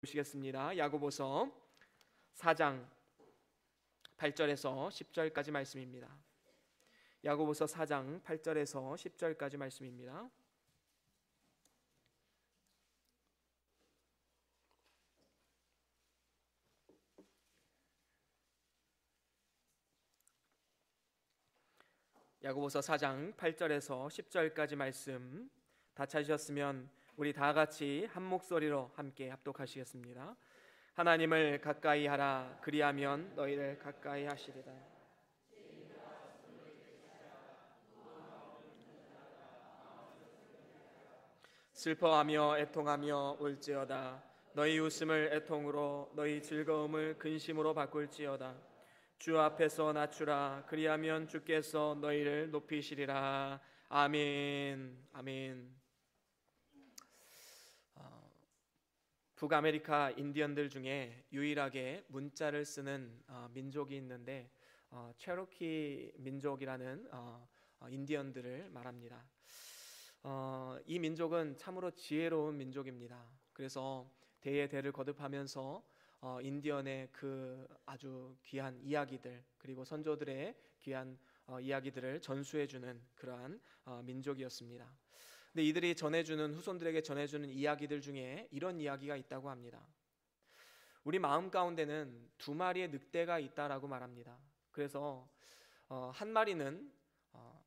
보시겠습니다. 야고보서 4장 8절에서 10절까지 말씀입니다. 야고보서 4장 8절에서 10절까지 말씀입니다. 야고보서 4장 8절에서 10절까지 말씀 다 찾으셨으면 우리 다 같이 한 목소리로 함께 합독하시겠습니다. 하나님을 가까이 하라. 그리하면 너희를 가까이 하시리라. 슬퍼하며 애통하며 울지어다. 너희 웃음을 애통으로 너희 즐거움을 근심으로 바꿀지어다. 주 앞에서 낮추라. 그리하면 주께서 너희를 높이시리라. 아멘. 아멘. 북아메리카 인디언들 중에 유일하게 문자를 쓰는 민족이 있는데 체로키 민족이라는 인디언들을 말합니다. 이 민족은 참으로 지혜로운 민족입니다. 그래서 대의 대를 거듭하면서 인디언의 그 아주 귀한 이야기들, 그리고 선조들의 귀한 이야기들을 전수해주는 그러한 민족이었습니다. 근데 이들이 후손들에게 전해주는 이야기들 중에 이런 이야기가 있다고 합니다. 우리 마음 가운데는 두 마리의 늑대가 있다라고 말합니다. 그래서 한 마리는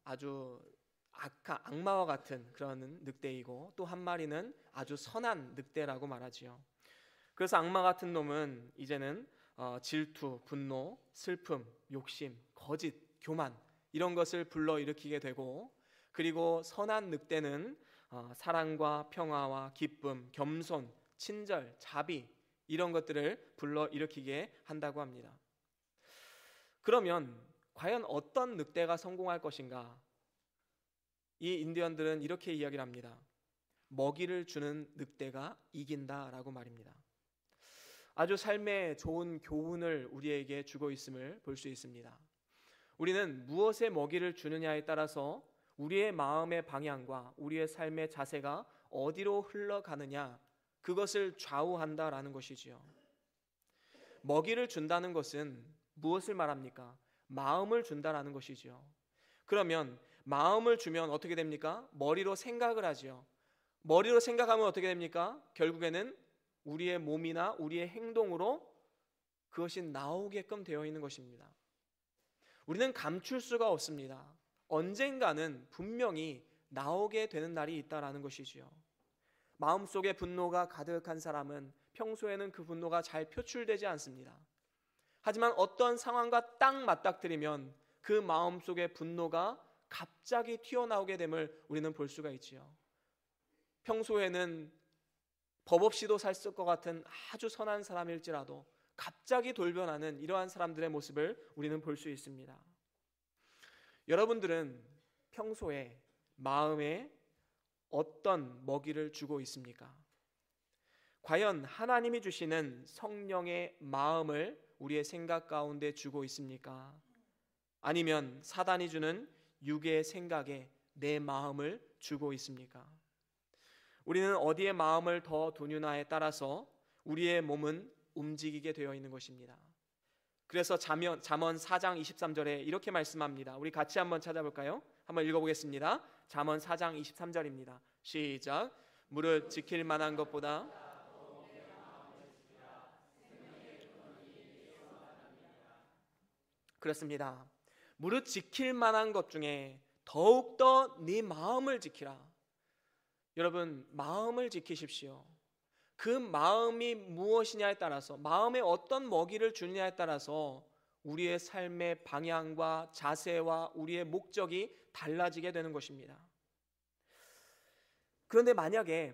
아주 악마와 같은 그런 늑대이고, 또 한 마리는 아주 선한 늑대라고 말하지요. 그래서 악마 같은 놈은 이제는 질투, 분노, 슬픔, 욕심, 거짓, 교만 이런 것을 불러일으키게 되고, 그리고 선한 늑대는 사랑과 평화와 기쁨, 겸손, 친절, 자비 이런 것들을 불러일으키게 한다고 합니다. 그러면 과연 어떤 늑대가 성공할 것인가? 이 인디언들은 이렇게 이야기를 합니다. 먹이를 주는 늑대가 이긴다라고 말입니다. 아주 삶의 좋은 교훈을 우리에게 주고 있음을 볼 수 있습니다. 우리는 무엇에 먹이를 주느냐에 따라서 우리의 마음의 방향과 우리의 삶의 자세가 어디로 흘러가느냐, 그것을 좌우한다라는 것이지요. 먹이를 준다는 것은 무엇을 말합니까? 마음을 준다라는 것이지요. 그러면 마음을 주면 어떻게 됩니까? 머리로 생각을 하지요. 머리로 생각하면 어떻게 됩니까? 결국에는 우리의 몸이나 우리의 행동으로 그것이 나오게끔 되어 있는 것입니다. 우리는 감출 수가 없습니다. 언젠가는 분명히 나오게 되는 날이 있다라는 것이지요. 마음속에 분노가 가득한 사람은 평소에는 그 분노가 잘 표출되지 않습니다. 하지만 어떤 상황과 딱 맞닥뜨리면 그 마음속의 분노가 갑자기 튀어나오게 됨을 우리는 볼 수가 있지요. 평소에는 법 없이도 살 것 같은 아주 선한 사람일지라도 갑자기 돌변하는 이러한 사람들의 모습을 우리는 볼 수 있습니다. 여러분들은 평소에 마음에 어떤 먹이를 주고 있습니까? 과연 하나님이 주시는 성령의 마음을 우리의 생각 가운데 주고 있습니까? 아니면 사단이 주는 육의 생각에 내 마음을 주고 있습니까? 우리는 어디에 마음을 더 두느냐에 따라서 우리의 몸은 움직이게 되어 있는 것입니다. 그래서 잠언 4장 23절에 이렇게 말씀합니다. 우리 같이 한번 찾아볼까요? 한번 읽어보겠습니다. 잠언 4장 23절입니다. 시작. 무릇 지킬 만한 것보다 그렇습니다. 무릇 지킬 만한 것 중에 더욱더 네 마음을 지키라. 여러분, 마음을 지키십시오. 그 마음이 무엇이냐에 따라서, 마음에 어떤 먹이를 주느냐에 따라서 우리의 삶의 방향과 자세와 우리의 목적이 달라지게 되는 것입니다. 그런데 만약에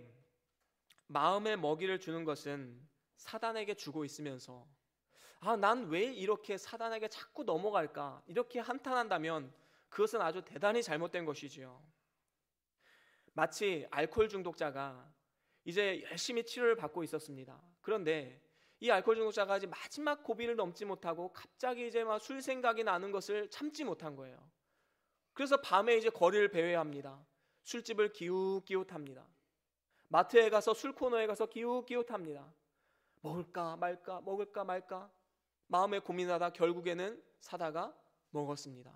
마음의 먹이를 주는 것은 사단에게 주고 있으면서 난 왜 이렇게 사단에게 자꾸 넘어갈까? 이렇게 한탄한다면 그것은 아주 대단히 잘못된 것이지요. 마치 알코올 중독자가 이제 열심히 치료를 받고 있었습니다. 그런데 이 알코올 중독자가 이제 마지막 고비를 넘지 못하고 갑자기 이제 막 술 생각이 나는 것을 참지 못한 거예요. 그래서 밤에 이제 거리를 배회합니다. 술집을 기웃기웃합니다. 마트에 가서 술 코너에 가서 기웃기웃합니다. 먹을까 말까 먹을까 말까 마음에 고민하다 결국에는 사다가 먹었습니다.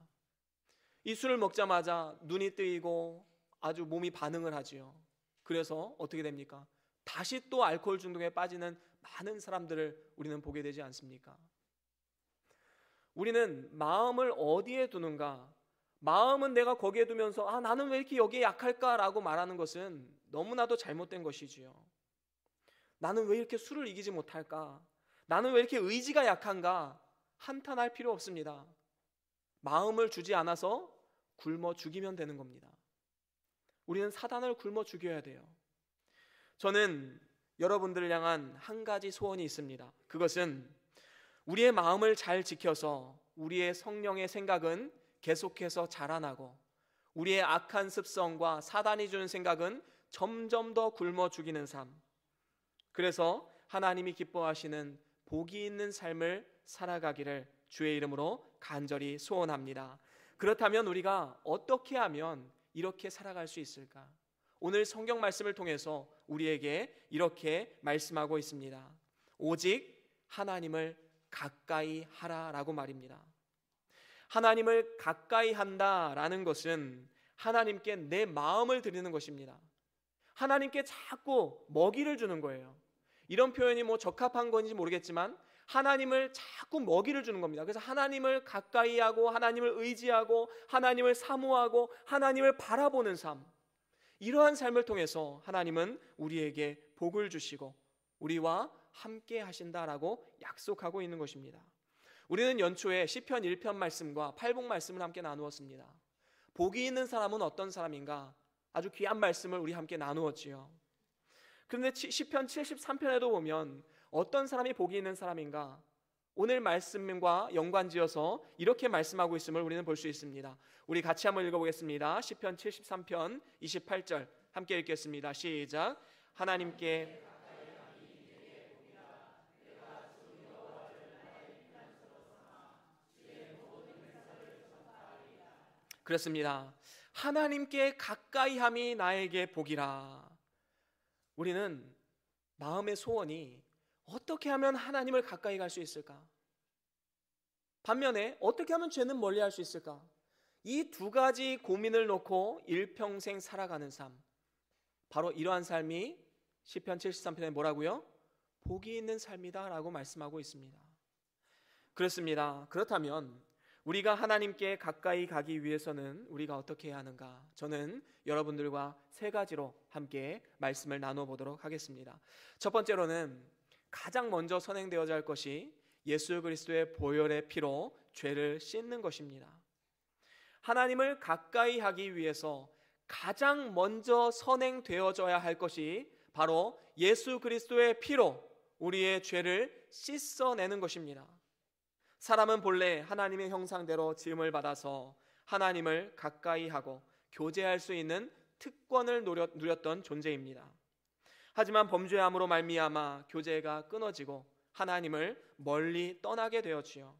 이 술을 먹자마자 눈이 뜨이고 아주 몸이 반응을 하지요. 그래서 어떻게 됩니까? 다시 또 알코올 중독에 빠지는 많은 사람들을 우리는 보게 되지 않습니까? 우리는 마음을 어디에 두는가? 마음은 내가 거기에 두면서 나는 왜 이렇게 여기에 약할까라고 말하는 것은 너무나도 잘못된 것이지요. 나는 왜 이렇게 술을 이기지 못할까? 나는 왜 이렇게 의지가 약한가? 한탄할 필요 없습니다. 마음을 주지 않아서 굶어 죽이면 되는 겁니다. 우리는 사단을 굶어 죽여야 돼요. 저는 여러분들을 향한 한 가지 소원이 있습니다. 그것은 우리의 마음을 잘 지켜서 우리의 성령의 생각은 계속해서 자라나고 우리의 악한 습성과 사단이 주는 생각은 점점 더 굶어 죽이는 삶, 그래서 하나님이 기뻐하시는 복이 있는 삶을 살아가기를 주의 이름으로 간절히 소원합니다. 그렇다면 우리가 어떻게 하면 이렇게 살아갈 수 있을까? 오늘 성경 말씀을 통해서 우리에게 이렇게 말씀하고 있습니다. 오직 하나님을 가까이 하라라고 말입니다. 하나님을 가까이 한다라는 것은 하나님께 내 마음을 드리는 것입니다. 하나님께 자꾸 먹이를 주는 거예요. 이런 표현이 적합한 건지 모르겠지만 하나님을 자꾸 먹이를 주는 겁니다. 그래서 하나님을 가까이 하고 하나님을 의지하고 하나님을 사모하고 하나님을 바라보는 삶, 이러한 삶을 통해서 하나님은 우리에게 복을 주시고 우리와 함께 하신다라고 약속하고 있는 것입니다. 우리는 연초에 시편 1편 말씀과 팔복 말씀을 함께 나누었습니다. 복이 있는 사람은 어떤 사람인가? 아주 귀한 말씀을 우리 함께 나누었지요. 그런데 시편 73편에도 보면 어떤 사람이 복이 있는 사람인가? 오늘 말씀과 연관지어서 이렇게 말씀하고 있음을 우리는 볼 수 있습니다. 우리 같이 한번 읽어보겠습니다. 시편 73편 28절 함께 읽겠습니다. 시작. 하나님께 그렇습니다. 하나님께 가까이함이 나에게 복이라. 우리는 마음의 소원이 어떻게 하면 하나님을 가까이 갈 수 있을까? 반면에 어떻게 하면 죄는 멀리할 수 있을까? 이 두 가지 고민을 놓고 일평생 살아가는 삶, 바로 이러한 삶이 시편 73편에 뭐라고요? 복이 있는 삶이다 라고 말씀하고 있습니다. 그렇습니다. 그렇다면 우리가 하나님께 가까이 가기 위해서는 우리가 어떻게 해야 하는가? 저는 여러분들과 세 가지로 함께 말씀을 나눠보도록 하겠습니다. 첫 번째로는 가장 먼저 선행되어야 할 것이 예수 그리스도의 보혈의 피로 죄를 씻는 것입니다. 하나님을 가까이 하기 위해서 가장 먼저 선행되어져야 할 것이 바로 예수 그리스도의 피로 우리의 죄를 씻어내는 것입니다. 사람은 본래 하나님의 형상대로 지음을 받아서 하나님을 가까이 하고 교제할 수 있는 특권을 누렸던 존재입니다. 하지만 범죄함으로 말미암아 교제가 끊어지고 하나님을 멀리 떠나게 되었지요.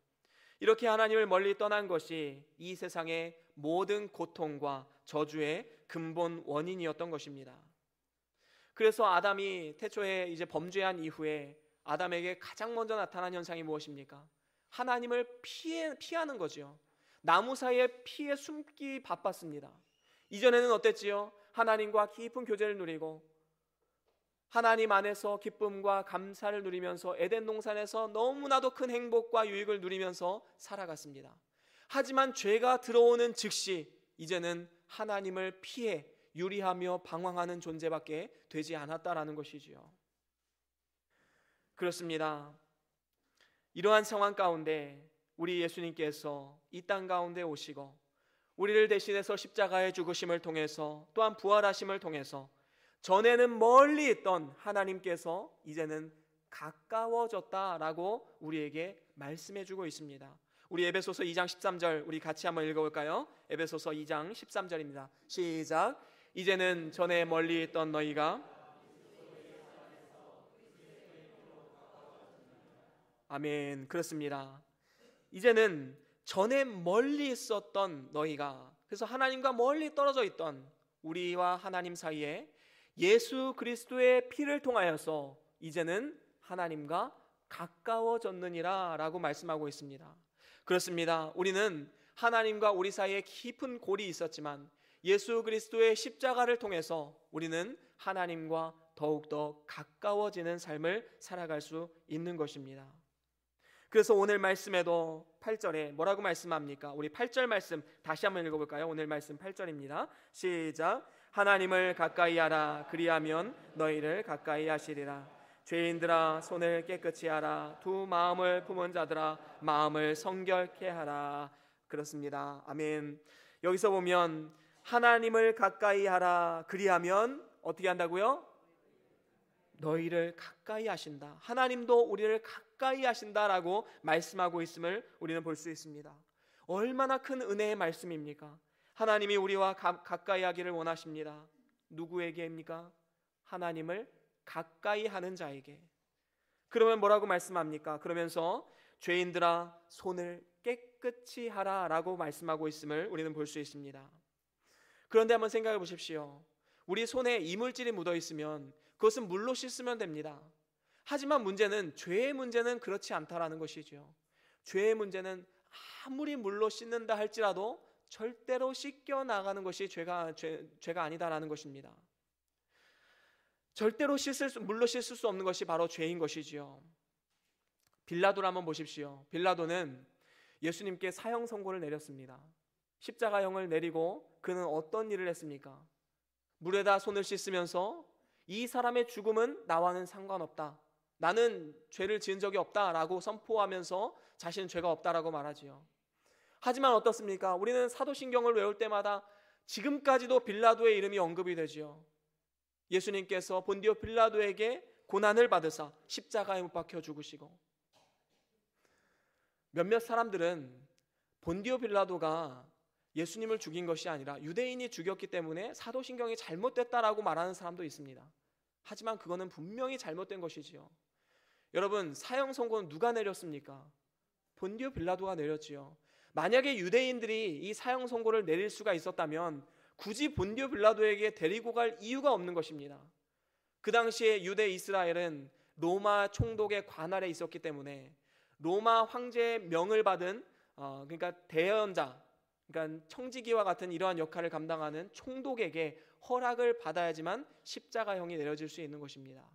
이렇게 하나님을 멀리 떠난 것이 이 세상의 모든 고통과 저주의 근본 원인이었던 것입니다. 그래서 아담이 태초에 이제 범죄한 이후에 아담에게 가장 먼저 나타난 현상이 무엇입니까? 하나님을 피하는 거죠. 나무 사이에 피해 숨기 바빴습니다. 이전에는 어땠지요? 하나님과 깊은 교제를 누리고 하나님 안에서 기쁨과 감사를 누리면서 에덴 동산에서 너무나도 큰 행복과 유익을 누리면서 살아갔습니다. 하지만 죄가 들어오는 즉시 이제는 하나님을 피해 유리하며 방황하는 존재밖에 되지 않았다라는 것이지요. 그렇습니다. 이러한 상황 가운데 우리 예수님께서 이 땅 가운데 오시고 우리를 대신해서 십자가의 죽으심을 통해서 또한 부활하심을 통해서 전에는 멀리 있던 하나님께서 이제는 가까워졌다라고 우리에게 말씀해주고 있습니다. 우리 에베소서 2장 13절 우리 같이 한번 읽어볼까요? 에베소서 2장 13절입니다. 시작. 이제는 전에 멀리 있던 너희가 아멘. 그렇습니다. 이제는 전에 멀리 있었던 너희가, 그래서 하나님과 멀리 떨어져 있던 우리와 하나님 사이에 예수 그리스도의 피를 통하여서 이제는 하나님과 가까워졌느니라 라고 말씀하고 있습니다. 그렇습니다. 우리는 하나님과 우리 사이에 깊은 골이 있었지만 예수 그리스도의 십자가를 통해서 우리는 하나님과 더욱더 가까워지는 삶을 살아갈 수 있는 것입니다. 그래서 오늘 말씀에도 8절에 뭐라고 말씀합니까? 우리 8절 말씀 다시 한번 읽어볼까요? 오늘 말씀 8절입니다. 시작. 하나님을 가까이 하라. 그리하면 너희를 가까이 하시리라. 죄인들아 손을 깨끗이 하라. 두 마음을 품은 자들아 마음을 성결케 하라. 그렇습니다. 아멘. 여기서 보면 하나님을 가까이 하라. 그리하면 어떻게 한다고요? 너희를 가까이 하신다. 하나님도 우리를 가까이 하신다라고 말씀하고 있음을 우리는 볼 수 있습니다. 얼마나 큰 은혜의 말씀입니까? 하나님이 우리와 가까이 하기를 원하십니다. 누구에게입니까? 하나님을 가까이 하는 자에게. 그러면 뭐라고 말씀합니까? 그러면서 죄인들아 손을 깨끗이 하라 라고 말씀하고 있음을 우리는 볼 수 있습니다. 그런데 한번 생각해 보십시오. 우리 손에 이물질이 묻어 있으면 그것은 물로 씻으면 됩니다. 하지만 문제는 죄의 문제는 그렇지 않다라는 것이죠. 죄의 문제는 아무리 물로 씻는다 할지라도 절대로 씻겨 나가는 것이 죄가 아니다라는 것입니다. 절대로 물로 씻을 수 없는 것이 바로 죄인 것이지요. 빌라도를 한번 보십시오. 빌라도는 예수님께 사형 선고를 내렸습니다. 십자가형을 내리고 그는 어떤 일을 했습니까? 물에다 손을 씻으면서 이 사람의 죽음은 나와는 상관없다. 나는 죄를 지은 적이 없다라고 선포하면서 자신은 죄가 없다라고 말하지요. 하지만 어떻습니까? 우리는 사도신경을 외울 때마다 지금까지도 빌라도의 이름이 언급이 되지요. 예수님께서 본디오 빌라도에게 고난을 받으사 십자가에 못 박혀 죽으시고, 몇몇 사람들은 본디오 빌라도가 예수님을 죽인 것이 아니라 유대인이 죽였기 때문에 사도신경이 잘못됐다라고 말하는 사람도 있습니다. 하지만 그거는 분명히 잘못된 것이지요. 여러분, 사형 선고는 누가 내렸습니까? 본디오 빌라도가 내렸지요. 만약에 유대인들이 이 사형 선고를 내릴 수가 있었다면 굳이 본디오 빌라도에게 데리고 갈 이유가 없는 것입니다. 그 당시에 유대 이스라엘은 로마 총독의 관할에 있었기 때문에 로마 황제의 명을 받은 그러니까 대언자, 그러니까 청지기와 같은 이러한 역할을 감당하는 총독에게 허락을 받아야지만 십자가형이 내려질 수 있는 것입니다.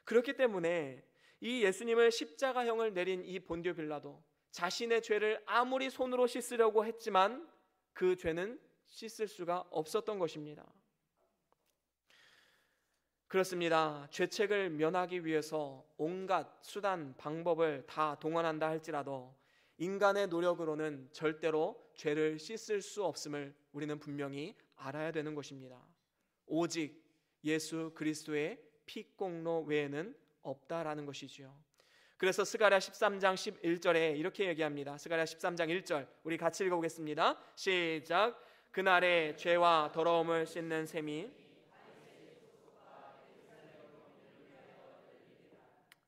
그렇기 때문에 이 예수님을 십자가형을 내린 이 본디오 빌라도 자신의 죄를 아무리 손으로 씻으려고 했지만 그 죄는 씻을 수가 없었던 것입니다. 그렇습니다. 죄책을 면하기 위해서 온갖 수단, 방법을 다 동원한다 할지라도 인간의 노력으로는 절대로 죄를 씻을 수 없음을 우리는 분명히 알아야 되는 것입니다. 오직 예수 그리스도의 피공로 외에는 없다라는 것이지요. 그래서 스가랴 13장 11절에 이렇게 얘기합니다. 스가랴 13장 1절 우리 같이 읽어보겠습니다. 시작. 그날에 죄와 더러움을 씻는 셈이,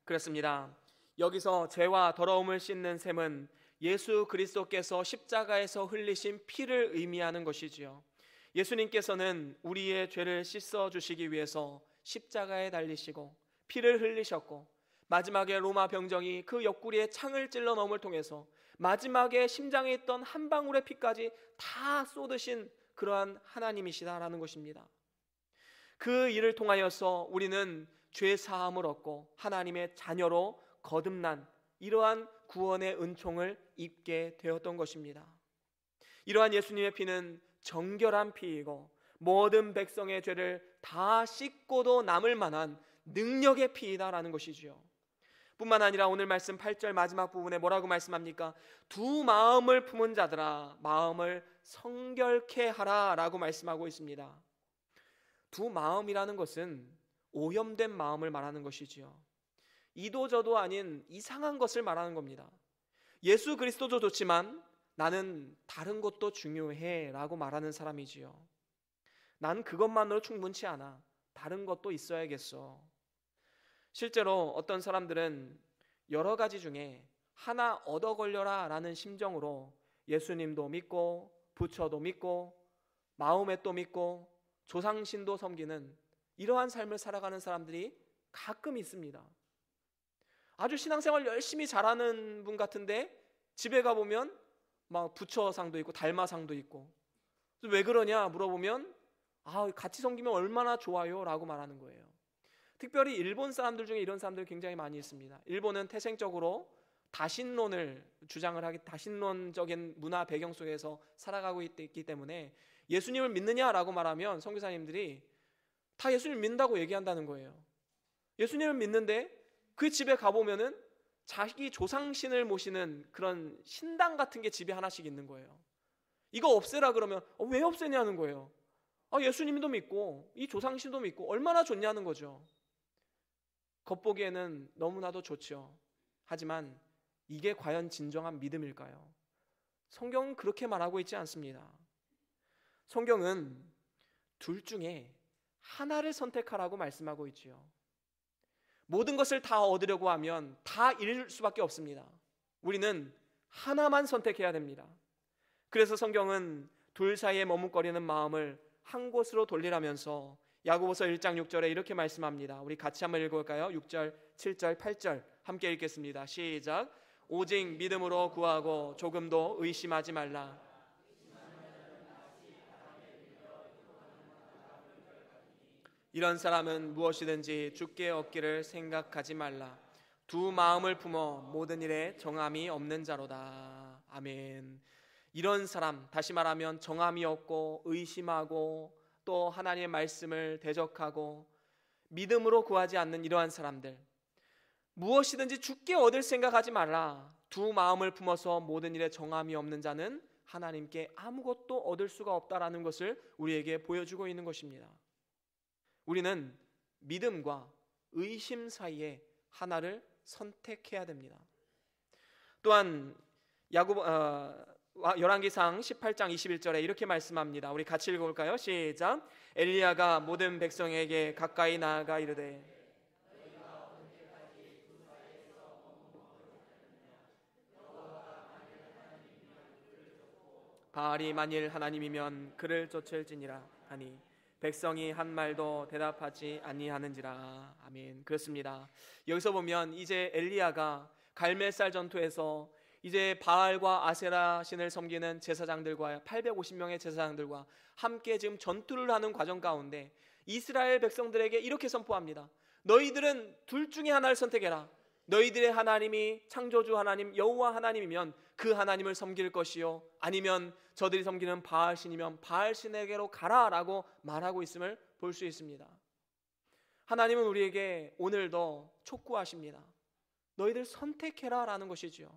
그렇습니다. 여기서 죄와 더러움을 씻는 셈은 예수 그리스도께서 십자가에서 흘리신 피를 의미하는 것이지요. 예수님께서는 우리의 죄를 씻어주시기 위해서 십자가에 달리시고 피를 흘리셨고, 마지막에 로마 병정이 그 옆구리에 창을 찔러 넣음을 통해서 마지막에 심장에 있던 한 방울의 피까지 다 쏟으신 그러한 하나님이시다라는 것입니다. 그 일을 통하여서 우리는 죄 사함을 얻고 하나님의 자녀로 거듭난 이러한 구원의 은총을 입게 되었던 것입니다. 이러한 예수님의 피는 정결한 피이고 모든 백성의 죄를 다 씻고도 남을 만한 능력의 피이다라는 것이지요. 뿐만 아니라 오늘 말씀 8절 마지막 부분에 뭐라고 말씀합니까? 두 마음을 품은 자들아 마음을 성결케 하라 라고 말씀하고 있습니다. 두 마음이라는 것은 오염된 마음을 말하는 것이지요. 이도저도 아닌 이상한 것을 말하는 겁니다. 예수 그리스도도 좋지만 나는 다른 것도 중요해 라고 말하는 사람이지요. 난 그것만으로 충분치 않아. 다른 것도 있어야겠어. 실제로 어떤 사람들은 여러 가지 중에 하나 얻어 걸려라 라는 심정으로 예수님도 믿고 부처도 믿고 마음에 또 믿고 조상신도 섬기는 이러한 삶을 살아가는 사람들이 가끔 있습니다. 아주 신앙생활 열심히 잘하는 분 같은데 집에 가보면 막 부처상도 있고 달마상도 있고, 왜 그러냐 물어보면 같이 섬기면 얼마나 좋아요 라고 말하는 거예요. 특별히 일본 사람들 중에 이런 사람들 굉장히 많이 있습니다. 일본은 태생적으로 다신론을 주장을 하기, 다신론적인 문화 배경 속에서 살아가고 있기 때문에 예수님을 믿느냐라고 말하면 선교사님들이 다 예수님을 믿는다고 얘기한다는 거예요. 예수님을 믿는데 그 집에 가보면은 자기 조상신을 모시는 그런 신당 같은 게 집에 하나씩 있는 거예요. 이거 없애라 그러면 왜 없애냐는 거예요. 예수님도 믿고 이 조상신도 믿고 얼마나 좋냐는 거죠. 겉보기에는 너무나도 좋죠. 하지만 이게 과연 진정한 믿음일까요? 성경은 그렇게 말하고 있지 않습니다. 성경은 둘 중에 하나를 선택하라고 말씀하고 있지요. 모든 것을 다 얻으려고 하면 다 잃을 수밖에 없습니다. 우리는 하나만 선택해야 됩니다. 그래서 성경은 둘 사이에 머뭇거리는 마음을 한 곳으로 돌리라면서 야고보서 1장 6절에 이렇게 말씀합니다. 우리 같이 한번 읽어볼까요? 6절, 7절, 8절 함께 읽겠습니다. 시작. 오직 믿음으로 구하고 조금도 의심하지 말라. 이런 사람은 무엇이든지 주께 얻기를 생각하지 말라. 두 마음을 품어 모든 일에 정함이 없는 자로다. 아멘. 이런 사람, 다시 말하면 정함이 없고 의심하고 또 하나님의 말씀을 대적하고 믿음으로 구하지 않는 이러한 사람들, 무엇이든지 주께 얻을 생각하지 말라. 두 마음을 품어서 모든 일에 정함이 없는 자는 하나님께 아무것도 얻을 수가 없다라는 것을 우리에게 보여주고 있는 것입니다. 우리는 믿음과 의심 사이에 하나를 선택해야 됩니다. 또한 열왕기상 18장 21절에 이렇게 말씀합니다. 우리 같이 읽어볼까요? 시작. 엘리야가 모든 백성에게 가까이 나아가 이르되 바알이 만일 하나님이면 그를 쫓을지니라 하니 백성이 한 말도 대답하지 아니하는지라. 아멘. 그렇습니다. 여기서 보면 이제 엘리야가 갈멜살 전투에서 이제 바알과 아세라 신을 섬기는 제사장들과 850명의 제사장들과 함께 지금 전투를 하는 과정 가운데 이스라엘 백성들에게 이렇게 선포합니다. 너희들은 둘 중에 하나를 선택해라. 너희들의 하나님이 창조주 하나님 여호와 하나님이면 그 하나님을 섬길 것이요, 아니면 저들이 섬기는 바알신이면 바알신에게로 가라라고 말하고 있음을 볼 수 있습니다. 하나님은 우리에게 오늘도 촉구하십니다. 너희들 선택해라 라는 것이지요.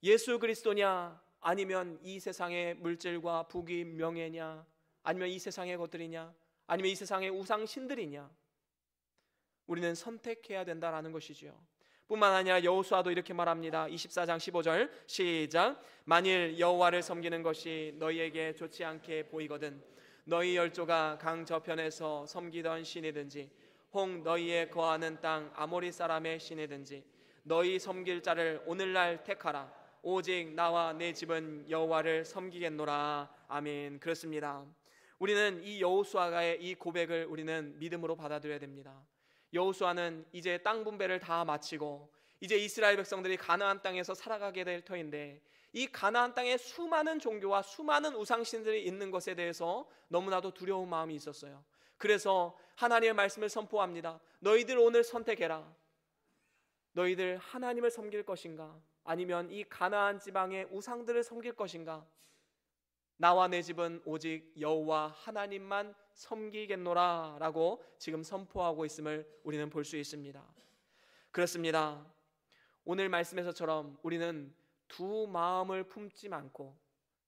예수 그리스도냐, 아니면 이 세상의 물질과 부귀 명예냐, 아니면 이 세상의 것들이냐, 아니면 이 세상의 우상신들이냐, 우리는 선택해야 된다라는 것이지요. 뿐만 아니라 여호수아도 이렇게 말합니다. 24장 15절 시작. 만일 여호와를 섬기는 것이 너희에게 좋지 않게 보이거든 너희 열조가 강 저편에서 섬기던 신이든지 혹 너희의 거하는 땅 아모리 사람의 신이든지 너희 섬길 자를 오늘날 택하라. 오직 나와 내 집은 여호와를 섬기겠노라. 아멘. 그렇습니다. 우리는 이 여호수아의 이 고백을 우리는 믿음으로 받아들여야 됩니다. 여호수아는 이제 땅 분배를 다 마치고 이제 이스라엘 백성들이 가나안 땅에서 살아가게 될 터인데, 이 가나안 땅에 수많은 종교와 수많은 우상신들이 있는 것에 대해서 너무나도 두려운 마음이 있었어요. 그래서 하나님의 말씀을 선포합니다. 너희들 오늘 선택해라. 너희들 하나님을 섬길 것인가, 아니면 이 가나안 지방의 우상들을 섬길 것인가? 나와 내 집은 오직 여호와 하나님만 섬기겠노라 라고 지금 선포하고 있음을 우리는 볼 수 있습니다. 그렇습니다. 오늘 말씀에서처럼 우리는 두 마음을 품지 않고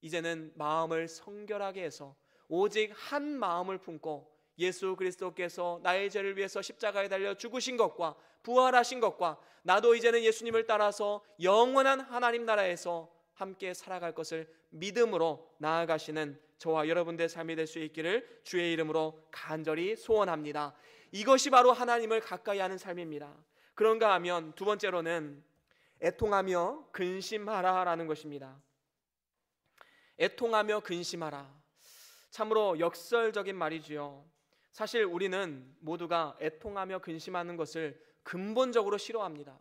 이제는 마음을 성결하게 해서 오직 한 마음을 품고 예수 그리스도께서 나의 죄를 위해서 십자가에 달려 죽으신 것과 부활하신 것과 나도 이제는 예수님을 따라서 영원한 하나님 나라에서 함께 살아갈 것을 믿음으로 나아가시는 저와 여러분들의 삶이 될 수 있기를 주의 이름으로 간절히 소원합니다. 이것이 바로 하나님을 가까이 하는 삶입니다. 그런가 하면 두 번째로는 애통하며 근심하라라는 것입니다. 애통하며 근심하라. 참으로 역설적인 말이지요. 사실 우리는 모두가 애통하며 근심하는 것을 근본적으로 싫어합니다.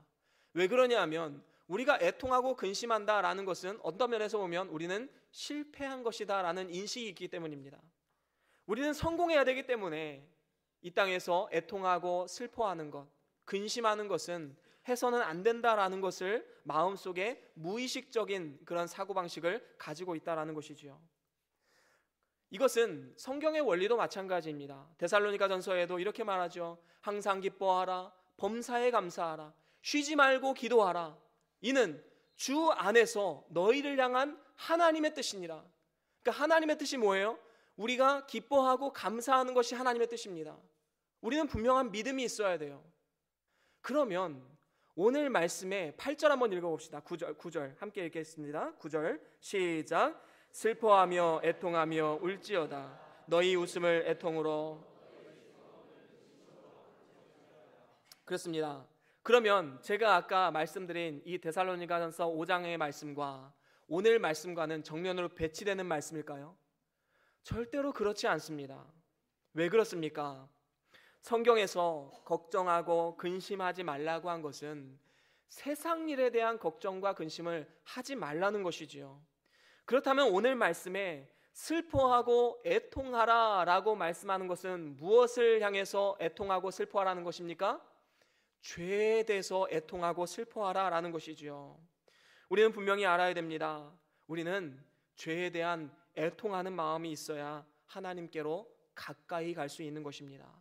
왜 그러냐 하면 우리가 애통하고 근심한다라는 것은 어떤 면에서 보면 우리는 실패한 것이다라는 인식이 있기 때문입니다. 우리는 성공해야 되기 때문에 이 땅에서 애통하고 슬퍼하는 것, 근심하는 것은 해서는 안 된다라는 것을 마음속에 무의식적인 그런 사고방식을 가지고 있다라는 것이지요. 이것은 성경의 원리도 마찬가지입니다. 데살로니가전서에도 이렇게 말하죠. 항상 기뻐하라, 범사에 감사하라, 쉬지 말고 기도하라. 이는 주 안에서 너희를 향한 하나님의 뜻이니라. 그러니까 하나님의 뜻이 뭐예요? 우리가 기뻐하고 감사하는 것이 하나님의 뜻입니다. 우리는 분명한 믿음이 있어야 돼요. 그러면 오늘 말씀에 8절 한번 읽어봅시다. 9절 함께 읽겠습니다. 9절 시작. 슬퍼하며 애통하며 울지어다. 너희 웃음을 애통으로. 그렇습니다. 그러면 제가 아까 말씀드린 이 데살로니가전서 5장의 말씀과 오늘 말씀과는 정면으로 배치되는 말씀일까요? 절대로 그렇지 않습니다. 왜 그렇습니까? 성경에서 걱정하고 근심하지 말라고 한 것은 세상 일에 대한 걱정과 근심을 하지 말라는 것이지요. 그렇다면 오늘 말씀에 슬퍼하고 애통하라 라고 말씀하는 것은 무엇을 향해서 애통하고 슬퍼하라는 것입니까? 죄에 대해서 애통하고 슬퍼하라 라는 것이지요. 우리는 분명히 알아야 됩니다. 우리는 죄에 대한 애통하는 마음이 있어야 하나님께로 가까이 갈 수 있는 것입니다.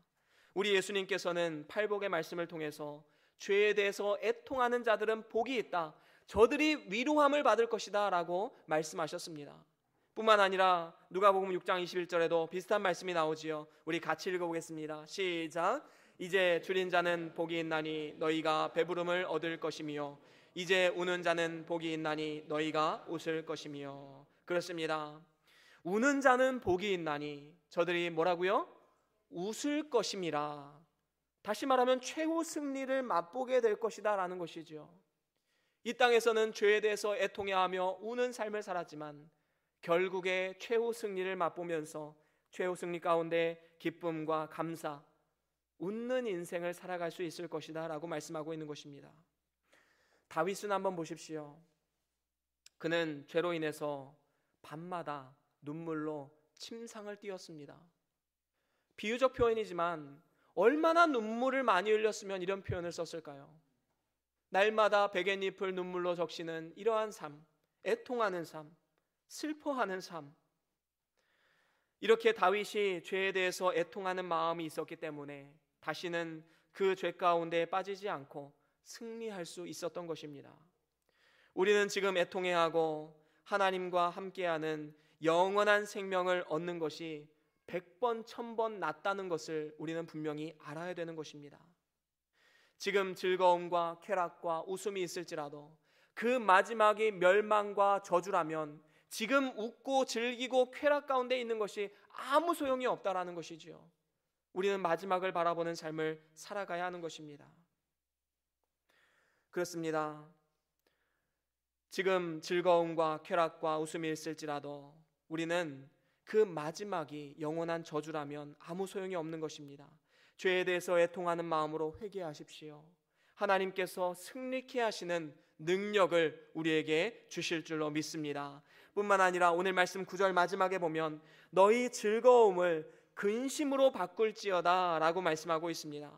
우리 예수님께서는 팔복의 말씀을 통해서 죄에 대해서 애통하는 자들은 복이 있다, 저들이 위로함을 받을 것이다 라고 말씀하셨습니다. 뿐만 아니라 누가복음 6장 21절에도 비슷한 말씀이 나오지요. 우리 같이 읽어보겠습니다. 시작. 이제 줄인 자는 복이 있나니 너희가 배부름을 얻을 것이며 이제 우는 자는 복이 있나니 너희가 웃을 것이며. 그렇습니다. 우는 자는 복이 있나니 저들이 뭐라고요? 웃을 것임이라. 다시 말하면 최후 승리를 맛보게 될 것이다 라는 것이죠. 이 땅에서는 죄에 대해서 애통해하며 우는 삶을 살았지만 결국에 최후 승리를 맛보면서 최후 승리 가운데 기쁨과 감사, 웃는 인생을 살아갈 수 있을 것이다 라고 말씀하고 있는 것입니다. 다윗은 한번 보십시오. 그는 죄로 인해서 밤마다 눈물로 침상을 띄었습니다. 비유적 표현이지만 얼마나 눈물을 많이 흘렸으면 이런 표현을 썼을까요? 날마다 베갯잎을 눈물로 적시는 이러한 삶, 애통하는 삶, 슬퍼하는 삶. 이렇게 다윗이 죄에 대해서 애통하는 마음이 있었기 때문에 다시는 그 죄 가운데 빠지지 않고 승리할 수 있었던 것입니다. 우리는 지금 애통해하고 하나님과 함께하는 영원한 생명을 얻는 것이 100번, 1000번 낫다는 것을 우리는 분명히 알아야 되는 것입니다. 지금 즐거움과 쾌락과 웃음이 있을지라도 그 마지막이 멸망과 저주라면 지금 웃고 즐기고 쾌락 가운데 있는 것이 아무 소용이 없다라는 것이지요. 우리는 마지막을 바라보는 삶을 살아가야 하는 것입니다. 그렇습니다. 지금 즐거움과 쾌락과 웃음이 있을지라도 우리는 그 마지막이 영원한 저주라면 아무 소용이 없는 것입니다. 죄에 대해서 애통하는 마음으로 회개하십시오. 하나님께서 승리케 하시는 능력을 우리에게 주실 줄로 믿습니다. 뿐만 아니라 오늘 말씀 9절 마지막에 보면 너희 즐거움을 근심으로 바꿀지어다 라고 말씀하고 있습니다.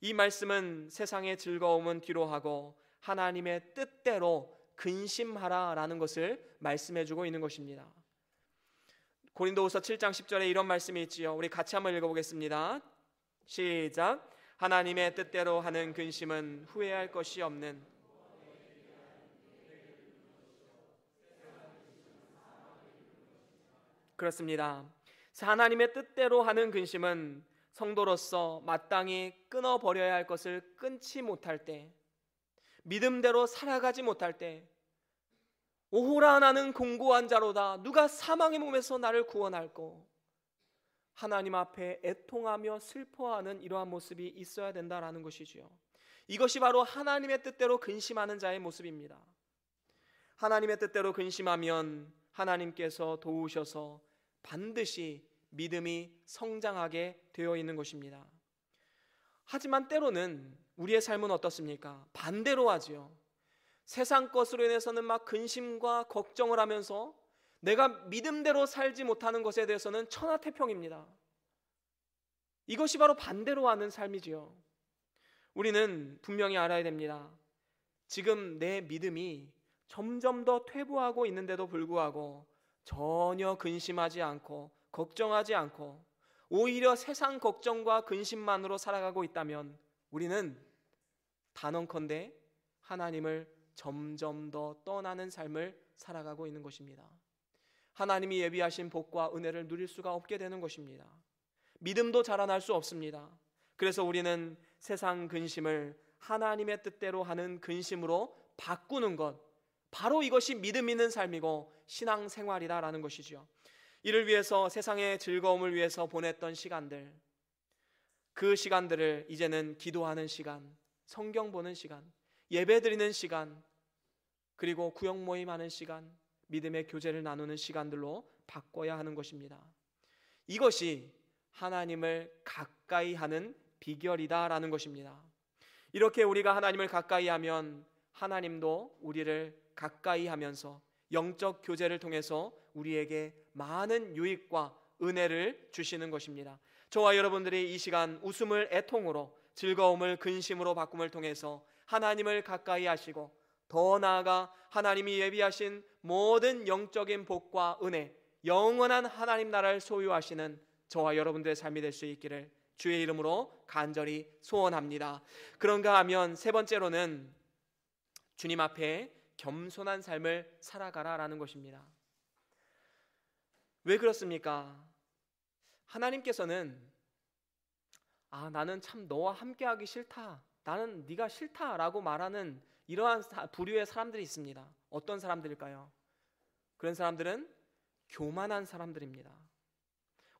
이 말씀은 세상의 즐거움은 뒤로 하고 하나님의 뜻대로 근심하라 라는 것을 말씀해주고 있는 것입니다. 고린도후서 7장 10절에 이런 말씀이 있지요. 우리 같이 한번 읽어보겠습니다. 시작. 하나님의 뜻대로 하는 근심은 후회할 것이 없는. 그렇습니다. 하나님의 뜻대로 하는 근심은 성도로서 마땅히 끊어버려야 할 것을 끊지 못할 때, 믿음대로 살아가지 못할 때, 오호라 나는 공고한 자로다, 누가 사망의 몸에서 나를 구원할꼬, 하나님 앞에 애통하며 슬퍼하는 이러한 모습이 있어야 된다라는 것이지요. 이것이 바로 하나님의 뜻대로 근심하는 자의 모습입니다. 하나님의 뜻대로 근심하면 하나님께서 도우셔서 반드시 믿음이 성장하게 되어 있는 것입니다. 하지만 때로는 우리의 삶은 어떻습니까? 반대로 하지요. 세상 것으로 인해서는 막 근심과 걱정을 하면서 내가 믿음대로 살지 못하는 것에 대해서는 천하태평입니다. 이것이 바로 반대로 하는 삶이지요. 우리는 분명히 알아야 됩니다. 지금 내 믿음이 점점 더 퇴보하고 있는데도 불구하고 전혀 근심하지 않고 걱정하지 않고 오히려 세상 걱정과 근심만으로 살아가고 있다면 우리는 단언컨대 하나님을 점점 더 떠나는 삶을 살아가고 있는 것입니다. 하나님이 예비하신 복과 은혜를 누릴 수가 없게 되는 것입니다. 믿음도 자라날 수 없습니다. 그래서 우리는 세상 근심을 하나님의 뜻대로 하는 근심으로 바꾸는 것, 바로 이것이 믿음 있는 삶이고 신앙생활이다라는 것이죠. 이를 위해서 세상의 즐거움을 위해서 보냈던 시간들, 그 시간들을 이제는 기도하는 시간, 성경 보는 시간, 예배 드리는 시간, 그리고 구역 모임하는 시간, 믿음의 교제를 나누는 시간들로 바꿔야 하는 것입니다. 이것이 하나님을 가까이 하는 비결이다라는 것입니다. 이렇게 우리가 하나님을 가까이 하면 하나님도 우리를 가까이 하면서 영적 교제를 통해서 우리에게 많은 유익과 은혜를 주시는 것입니다. 저와 여러분들이 이 시간 웃음을 애통으로, 즐거움을 근심으로 바꿈을 통해서 하나님을 가까이 하시고 더 나아가 하나님이 예비하신 모든 영적인 복과 은혜, 영원한 하나님 나라를 소유하시는 저와 여러분들의 삶이 될 수 있기를 주의 이름으로 간절히 소원합니다. 그런가 하면 세 번째로는 주님 앞에 겸손한 삶을 살아가라라는 것입니다. 왜 그렇습니까? 하나님께서는 나는 참 너와 함께하기 싫다, 나는 네가 싫다라고 말하는 이러한 부류의 사람들이 있습니다. 어떤 사람들일까요? 그런 사람들은 교만한 사람들입니다.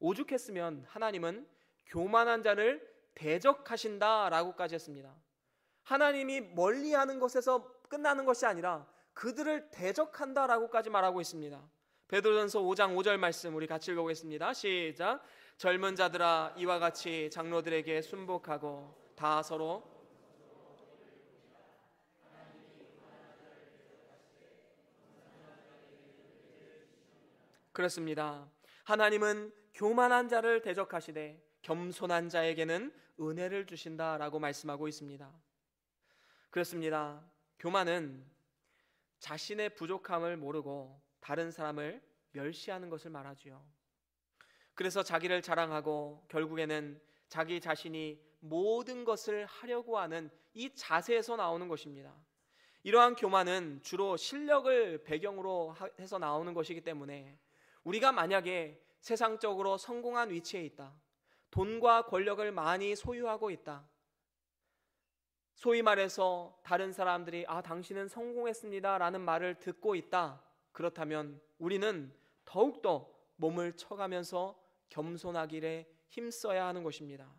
오죽했으면 하나님은 교만한 자를 대적하신다라고까지 했습니다. 하나님이 멀리하는 것에서 끝나는 것이 아니라 그들을 대적한다라고까지 말하고 있습니다. 베드로전서 5장 5절 말씀 우리 같이 읽어보겠습니다. 시작. 젊은 자들아 이와 같이 장로들에게 순복하고 다 서로 그렇습니다. 하나님은 교만한 자를 대적하시되 겸손한 자에게는 은혜를 주신다라고 말씀하고 있습니다. 그렇습니다. 교만은 자신의 부족함을 모르고 다른 사람을 멸시하는 것을 말하지요. 그래서 자기를 자랑하고 결국에는 자기 자신이 모든 것을 하려고 하는 이 자세에서 나오는 것입니다. 이러한 교만은 주로 실력을 배경으로 해서 나오는 것이기 때문에 우리가 만약에 세상적으로 성공한 위치에 있다, 돈과 권력을 많이 소유하고 있다, 소위 말해서 다른 사람들이 당신은 성공했습니다 라는 말을 듣고 있다, 그렇다면 우리는 더욱더 몸을 쳐가면서 겸손하기를 힘써야 하는 것입니다.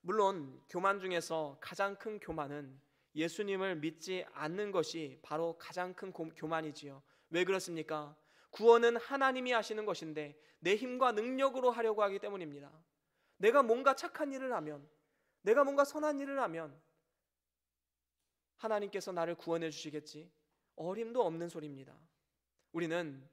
물론 교만 중에서 가장 큰 교만은 예수님을 믿지 않는 것이 바로 가장 큰 교만이지요. 왜 그렇습니까? 구원은 하나님이 하시는 것인데 내 힘과 능력으로 하려고 하기 때문입니다. 내가 뭔가 착한 일을 하면, 내가 뭔가 선한 일을 하면 하나님께서 나를 구원해 주시겠지, 어림도 없는 소리입니다. 우리는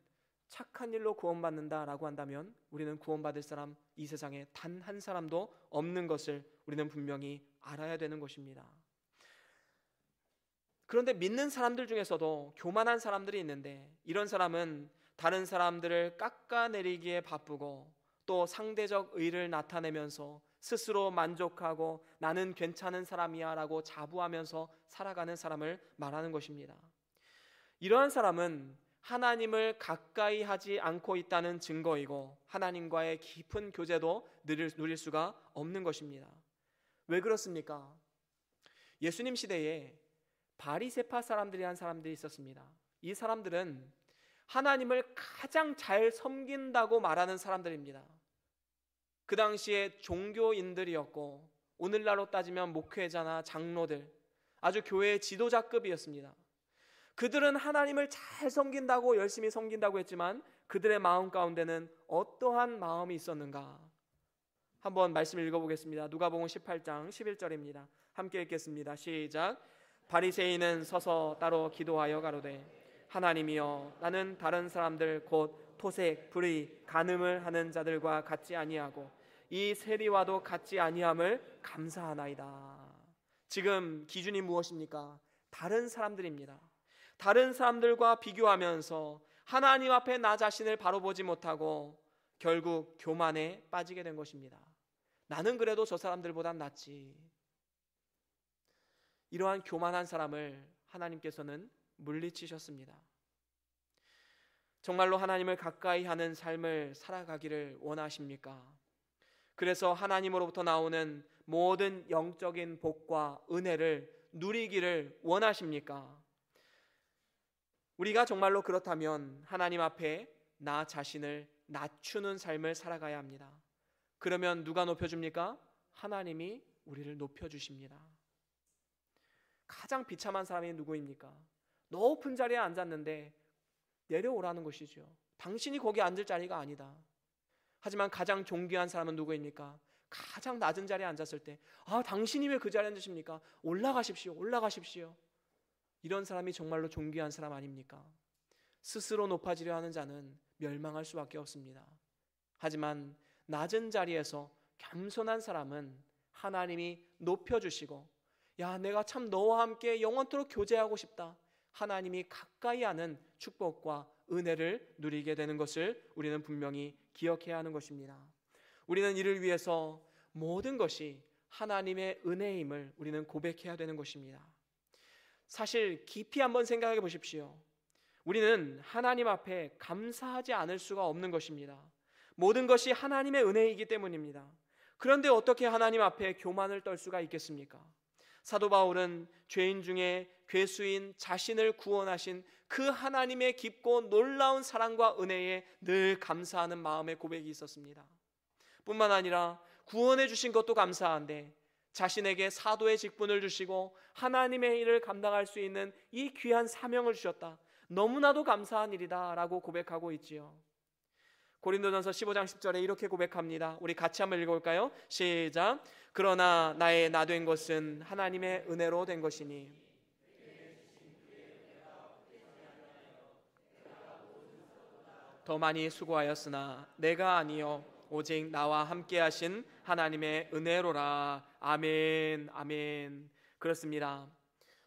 착한 일로 구원받는다라고 한다면 우리는 구원받을 사람 이 세상에 단 한 사람도 없는 것을 우리는 분명히 알아야 되는 것입니다. 그런데 믿는 사람들 중에서도 교만한 사람들이 있는데 이런 사람은 다른 사람들을 깎아내리기에 바쁘고 또 상대적 의를 나타내면서 스스로 만족하고 나는 괜찮은 사람이야 라고 자부하면서 살아가는 사람을 말하는 것입니다. 이러한 사람은 하나님을 가까이 하지 않고 있다는 증거이고 하나님과의 깊은 교제도 누릴 수가 없는 것입니다. 왜 그렇습니까? 예수님 시대에 바리새파 사람들이란 사람들이 있었습니다. 이 사람들은 하나님을 가장 잘 섬긴다고 말하는 사람들입니다. 그 당시에 종교인들이었고 오늘날로 따지면 목회자나 장로들, 아주 교회의 지도자급이었습니다. 그들은 하나님을 잘 섬긴다고 열심히 섬긴다고 했지만 그들의 마음 가운데는 어떠한 마음이 있었는가? 한번 말씀 읽어보겠습니다. 누가복음 18장 11절입니다. 함께 읽겠습니다. 시작. 바리새인은 서서 따로 기도하여 가로되 하나님이여 나는 다른 사람들 곧 토색, 불의, 간음을 하는 자들과 같지 아니하고 이 세리와도 같지 아니함을 감사하나이다. 지금 기준이 무엇입니까? 다른 사람들입니다. 다른 사람들과 비교하면서 하나님 앞에 나 자신을 바로 보지 못하고 결국 교만에 빠지게 된 것입니다. 나는 그래도 저 사람들보단 낫지. 이러한 교만한 사람을 하나님께서는 물리치셨습니다. 정말로 하나님을 가까이 하는 삶을 살아가기를 원하십니까? 그래서 하나님으로부터 나오는 모든 영적인 복과 은혜를 누리기를 원하십니까? 우리가 정말로 그렇다면 하나님 앞에 나 자신을 낮추는 삶을 살아가야 합니다. 그러면 누가 높여줍니까? 하나님이 우리를 높여주십니다. 가장 비참한 사람이 누구입니까? 높은 자리에 앉았는데 내려오라는 것이죠. 당신이 거기 앉을 자리가 아니다. 하지만 가장 존귀한 사람은 누구입니까? 가장 낮은 자리에 앉았을 때 당신이 왜 그 자리에 앉으십니까? 올라가십시오. 올라가십시오. 이런 사람이 정말로 존귀한 사람 아닙니까? 스스로 높아지려 하는 자는 멸망할 수밖에 없습니다. 하지만 낮은 자리에서 겸손한 사람은 하나님이 높여주시고 야, 내가 참 너와 함께 영원토록 교제하고 싶다. 하나님이 가까이 하는 축복과 은혜를 누리게 되는 것을 우리는 분명히 기억해야 하는 것입니다. 우리는 이를 위해서 모든 것이 하나님의 은혜임을 우리는 고백해야 되는 것입니다. 사실 깊이 한번 생각해 보십시오. 우리는 하나님 앞에 감사하지 않을 수가 없는 것입니다. 모든 것이 하나님의 은혜이기 때문입니다. 그런데 어떻게 하나님 앞에 교만을 떨 수가 있겠습니까? 사도 바울은 죄인 중에 괴수인 자신을 구원하신 그 하나님의 깊고 놀라운 사랑과 은혜에 늘 감사하는 마음의 고백이 있었습니다. 뿐만 아니라 구원해 주신 것도 감사한데 자신에게 사도의 직분을 주시고 하나님의 일을 감당할 수 있는 이 귀한 사명을 주셨다. 너무나도 감사한 일이다 라고 고백하고 있지요. 고린도전서 15장 10절에 이렇게 고백합니다. 우리 같이 한번 읽어볼까요? 시작. 그러나 나의 나 된 것은 하나님의 은혜로 된 것이니 더 많이 수고하였으나 내가 아니요 오직 나와 함께 하신 하나님의 은혜로라. 아멘. 아멘. 그렇습니다.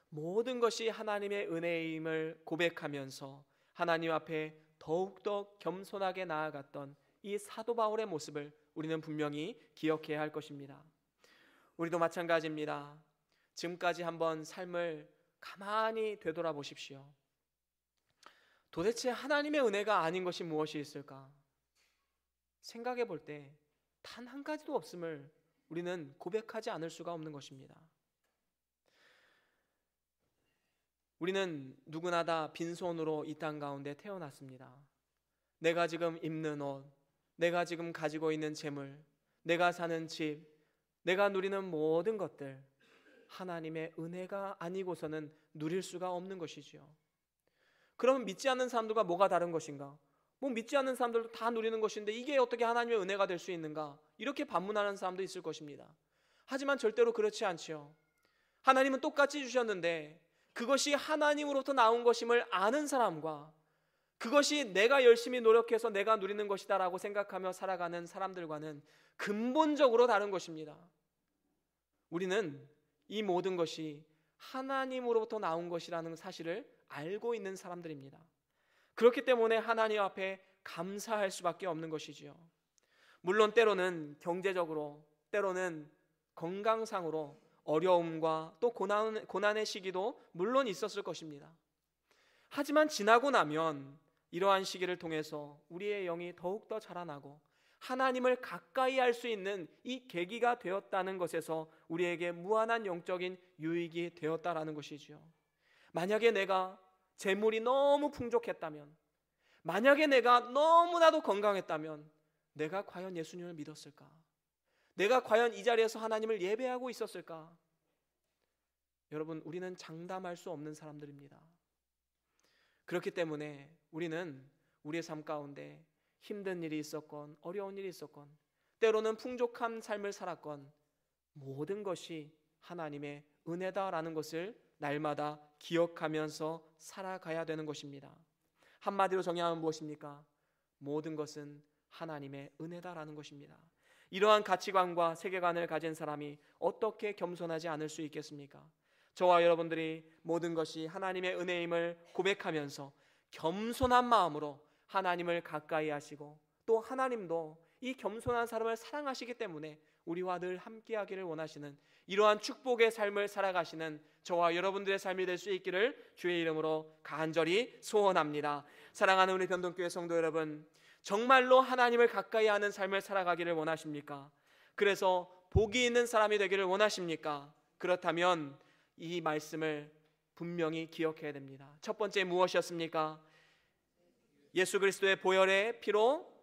모든 것이 하나님의 은혜임을 고백하면서 하나님 앞에 더욱더 겸손하게 나아갔던 이 사도 바울의 모습을 우리는 분명히 기억해야 할 것입니다. 우리도 마찬가지입니다. 지금까지 한번 삶을 가만히 되돌아보십시오. 도대체 하나님의 은혜가 아닌 것이 무엇이 있을까? 생각해 볼 때 단 한 가지도 없음을 우리는 고백하지 않을 수가 없는 것입니다. 우리는 누구나 다 빈손으로 이 땅 가운데 태어났습니다. 내가 지금 입는 옷, 내가 지금 가지고 있는 재물, 내가 사는 집, 내가 누리는 모든 것들 하나님의 은혜가 아니고서는 누릴 수가 없는 것이지요. 그러면 믿지 않는 사람들과 뭐가 다른 것인가? 믿지 않는 사람들도 다 누리는 것인데 이게 어떻게 하나님의 은혜가 될 수 있는가? 이렇게 반문하는 사람도 있을 것입니다. 하지만 절대로 그렇지 않지요. 하나님은 똑같이 주셨는데 그것이 하나님으로부터 나온 것임을 아는 사람과 그것이 내가 열심히 노력해서 내가 누리는 것이다 라고 생각하며 살아가는 사람들과는 근본적으로 다른 것입니다. 우리는 이 모든 것이 하나님으로부터 나온 것이라는 사실을 알고 있는 사람들입니다. 그렇기 때문에 하나님 앞에 감사할 수밖에 없는 것이지요. 물론 때로는 경제적으로, 때로는 건강상으로 어려움과 또 고난의 시기도 물론 있었을 것입니다. 하지만 지나고 나면 이러한 시기를 통해서 우리의 영이 더욱더 자라나고 하나님을 가까이 할 수 있는 이 계기가 되었다는 것에서 우리에게 무한한 영적인 유익이 되었다라는 것이지요. 만약에 내가 재물이 너무 풍족했다면, 만약에 내가 너무나도 건강했다면 내가 과연 예수님을 믿었을까? 내가 과연 이 자리에서 하나님을 예배하고 있었을까? 여러분, 우리는 장담할 수 없는 사람들입니다. 그렇기 때문에 우리는 우리의 삶 가운데 힘든 일이 있었건 어려운 일이 있었건 때로는 풍족한 삶을 살았건 모든 것이 하나님의 은혜다라는 것을 날마다 기억하면서 살아가야 되는 것입니다. 한마디로 정의하면 무엇입니까? 모든 것은 하나님의 은혜다라는 것입니다. 이러한 가치관과 세계관을 가진 사람이 어떻게 겸손하지 않을 수 있겠습니까? 저와 여러분들이 모든 것이 하나님의 은혜임을 고백하면서 겸손한 마음으로 하나님을 가까이 하시고, 또 하나님도 이 겸손한 사람을 사랑하시기 때문에 우리와 늘 함께하기를 원하시는 이러한 축복의 삶을 살아가시는 저와 여러분들의 삶이 될 수 있기를 주의 이름으로 간절히 소원합니다. 사랑하는 우리 변동교회 성도 여러분, 정말로 하나님을 가까이 하는 삶을 살아가기를 원하십니까? 그래서 복이 있는 사람이 되기를 원하십니까? 그렇다면 이 말씀을 분명히 기억해야 됩니다. 첫 번째 무엇이었습니까? 예수 그리스도의 보혈의 피로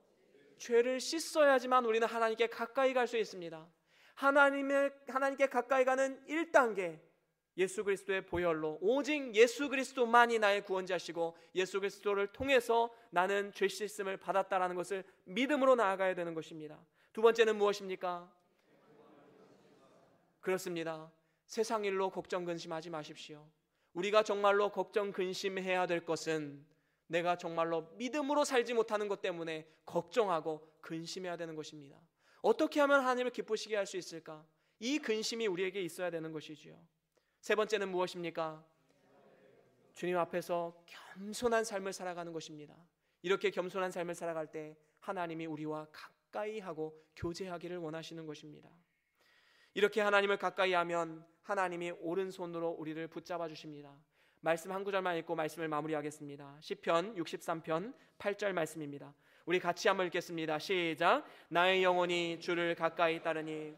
죄를 씻어야지만 우리는 하나님께 가까이 갈 수 있습니다. 하나님께 가까이 가는 1단계, 예수 그리스도의 보혈로, 오직 예수 그리스도만이 나의 구원자시고 예수 그리스도를 통해서 나는 죄 씻음을 받았다라는 것을 믿음으로 나아가야 되는 것입니다. 두 번째는 무엇입니까? 그렇습니다. 세상 일로 걱정 근심하지 마십시오. 우리가 정말로 걱정 근심해야 될 것은 내가 정말로 믿음으로 살지 못하는 것 때문에 걱정하고 근심해야 되는 것입니다. 어떻게 하면 하나님을 기쁘시게 할 수 있을까? 이 근심이 우리에게 있어야 되는 것이지요. 세 번째는 무엇입니까? 주님 앞에서 겸손한 삶을 살아가는 것입니다. 이렇게 겸손한 삶을 살아갈 때 하나님이 우리와 가까이 하고 교제하기를 원하시는 것입니다. 이렇게 하나님을 가까이 하면 하나님이 오른손으로 우리를 붙잡아 주십니다. 말씀 한 구절만 읽고 말씀을 마무리하겠습니다. 시편 63편 8절 말씀입니다. 우리 같이 한번 읽겠습니다. 시작. 나의 영혼이 주를 가까이 따르니.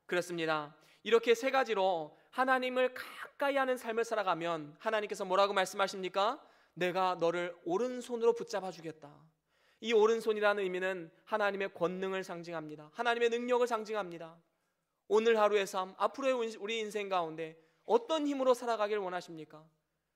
그렇습니다. 이렇게 세 가지로 하나님을 가까이 하는 삶을 살아가면 하나님께서 뭐라고 말씀하십니까? 내가 너를 오른손으로 붙잡아 주겠다. 이 오른손이라는 의미는 하나님의 권능을 상징합니다. 하나님의 능력을 상징합니다. 오늘 하루의 삶, 앞으로의 우리 인생 가운데 어떤 힘으로 살아가길 원하십니까?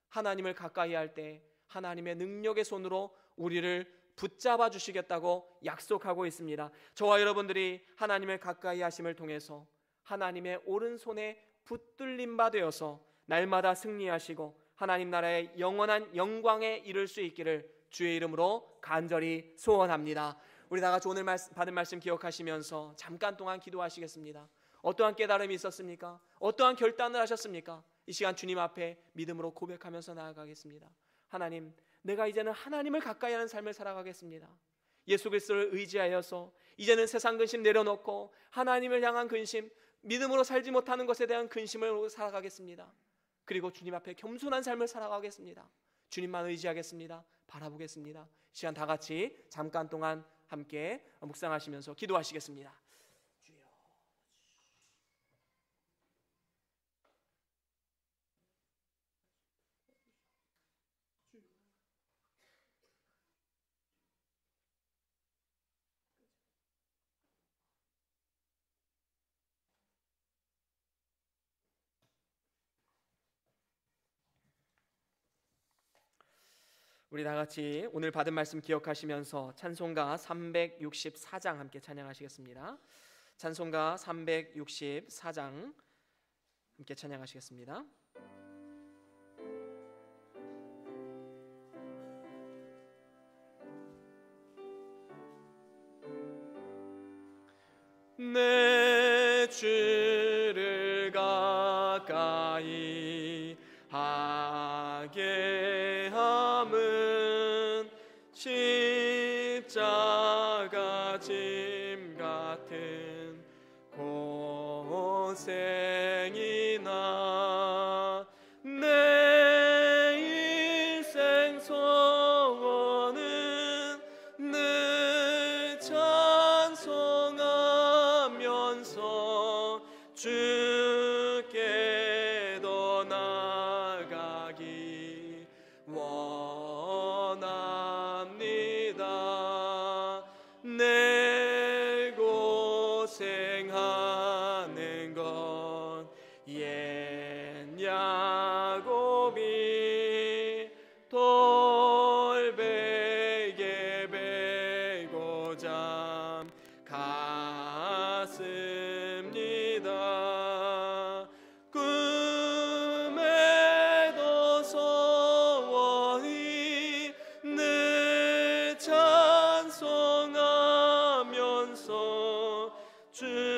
하나님을 가까이 할 때 하나님의 능력의 손으로 우리를 붙잡아 주시겠다고 약속하고 있습니다. 저와 여러분들이 하나님을 가까이 하심을 통해서 하나님의 오른손에 붙들림 바 되어서 날마다 승리하시고 하나님 나라의 영원한 영광에 이를 수 있기를 주의 이름으로 간절히 소원합니다. 우리 다 같이 오늘 받은 말씀 기억하시면서 잠깐 동안 기도하시겠습니다. 어떠한 깨달음이 있었습니까? 어떠한 결단을 하셨습니까? 이 시간 주님 앞에 믿음으로 고백하면서 나아가겠습니다. 하나님, 내가 이제는 하나님을 가까이 하는 삶을 살아가겠습니다. 예수 그리스도를 의지하여서 이제는 세상 근심 내려놓고 하나님을 향한 근심, 믿음으로 살지 못하는 것에 대한 근심을 살아가겠습니다. 그리고 주님 앞에 겸손한 삶을 살아가겠습니다. 주님만 의지하겠습니다. 바라보겠습니다. 시간 다 같이 잠깐 동안 함께 묵상하시면서 기도하시겠습니다. 우리 다 같이 오늘 받은 말씀 기억하시면서 찬송가 364장 함께 찬양하시겠습니다. 찬송가 364장 함께 찬양하시겠습니다. 내 주를 가까이 하게 함은 십자가 짐 같은 고생이나 내 인생 소원은 늘 찬송하면서 주께 더 나아가기 원합니다. 내 고생하는 건 옛 야곱이 돌베개 베고 주